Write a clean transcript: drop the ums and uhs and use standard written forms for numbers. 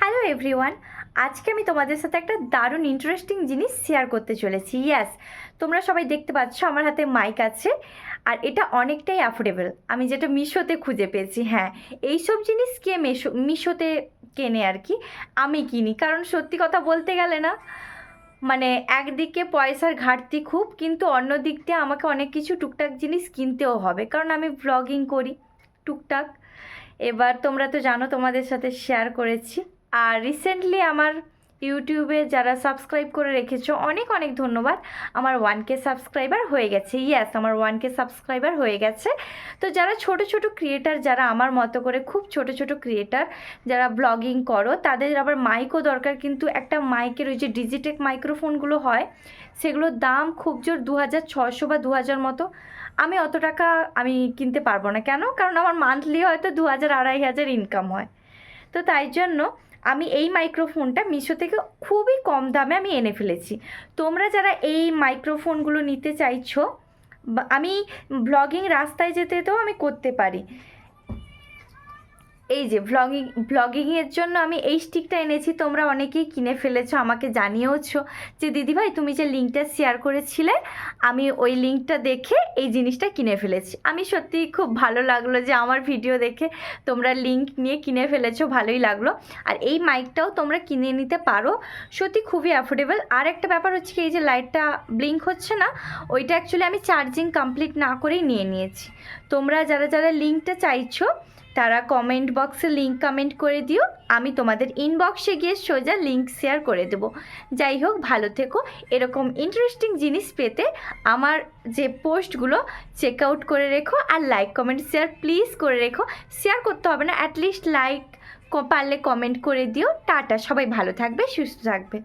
Hello everyone, আজকে আমি তোমাদের সাথে একটা দারুণ ইন্টারেস্টিং জিনিস শেয়ার করতে চলেছি। ইয়াস, তোমরা সবাই দেখতে পাচ্ছ আমার হাতে মাইক আছে, আর এটা অনেকটাই অ্যাফোর্ডেবল। আমি যেটা মিশোতে খুঁজে পেয়েছি। হ্যাঁ, এইসব জিনিস কে মিশোতে কেনে আর কি, আমি কিনি। কারণ সত্যি কথা বলতে গেলে না, মানে একদিকে পয়সার ঘাটতি খুব, কিন্তু অন্য দিক দিয়ে আমাকে অনেক কিছু টুকটাক জিনিস কিনতেও হবে, কারণ আমি ব্লগিং করি টুকটাক। এবার তোমরা তো জানো, তোমাদের সাথে শেয়ার করেছি। আর রিসেন্টলি আমার ইউটিউবে যারা সাবস্ক্রাইব করে রেখেছো, অনেক অনেক ধন্যবাদ। আমার 1K সাবস্ক্রাইবার হয়ে গেছে। ইয়েস, আমার 1K সাবস্ক্রাইবার হয়ে গেছে। তো যারা ছোট ছোট ক্রিয়েটার, যারা আমার মতো করে খুব ছোট ছোট ক্রিয়েটার, যারা ব্লগিং করো, তাদের আবার মাইকও দরকার। কিন্তু একটা মাইকের ওই যে ডিজিটেক মাইক্রোফোনগুলো হয়, সেগুলোর দাম খুব জোর 2600 বা 2000 মতো। আমি অত টাকা আমি কিনতে পারবো না। কেন? কারণ আমার মান্থলি হয়তো 2000-2500 ইনকাম হয়। তো তাই জন্য আমি এই মাইক্রোফোনটা মিশো থেকে খুবই কম দামে আমি এনে ফেলেছি। তোমরা যারা এই মাইক্রোফোনগুলো নিতে চাইছো, আমি ব্লগিং রাস্তায় যেতে যেতেও আমি করতে পারি। এই যে ব্লগিংয়ের জন্য আমি এই স্টিকটা এনেছি। তোমরা অনেকেই কিনে ফেলেছো, আমাকে জানিয়েওছো যে দিদিভাই তুমি যে লিঙ্কটা শেয়ার করেছিলে, আমি ওই লিঙ্কটা দেখে এই জিনিসটা কিনে ফেলেছি। আমি সত্যিই খুব ভালো লাগলো যে আমার ভিডিও দেখে তোমরা লিঙ্ক নিয়ে কিনে ফেলেছো, ভালোই লাগলো। আর এই মাইকটাও তোমরা কিনে নিতে পারো, সত্যি খুবই অ্যাফোর্ডেবল। আর একটা ব্যাপার হচ্ছে কি, এই যে লাইটটা ব্লিঙ্ক হচ্ছে না, ওইটা অ্যাকচুয়ালি আমি চার্জিং কমপ্লিট না করেই নিয়ে নিয়েছি। তোমরা যারা যারা লিঙ্কটা চাইছো, তারা কমেন্ট বক্সে লিঙ্ক কমেন্ট করে দিও, আমি তোমাদের ইনবক্সে গিয়ে সোজা লিঙ্ক শেয়ার করে দেবো। যাই হোক, ভালো থেকো। এরকম ইন্টারেস্টিং জিনিস পেতে আমার যে পোস্টগুলো চেক আউট করে রেখো, আর লাইক কমেন্ট শেয়ার প্লিজ করে রেখো। শেয়ার করতে হবে না, অ্যাটলিস্ট লাইক পারলে কমেন্ট করে দিও। টাটা, সবাই ভালো থাকবে, সুস্থ থাকবে।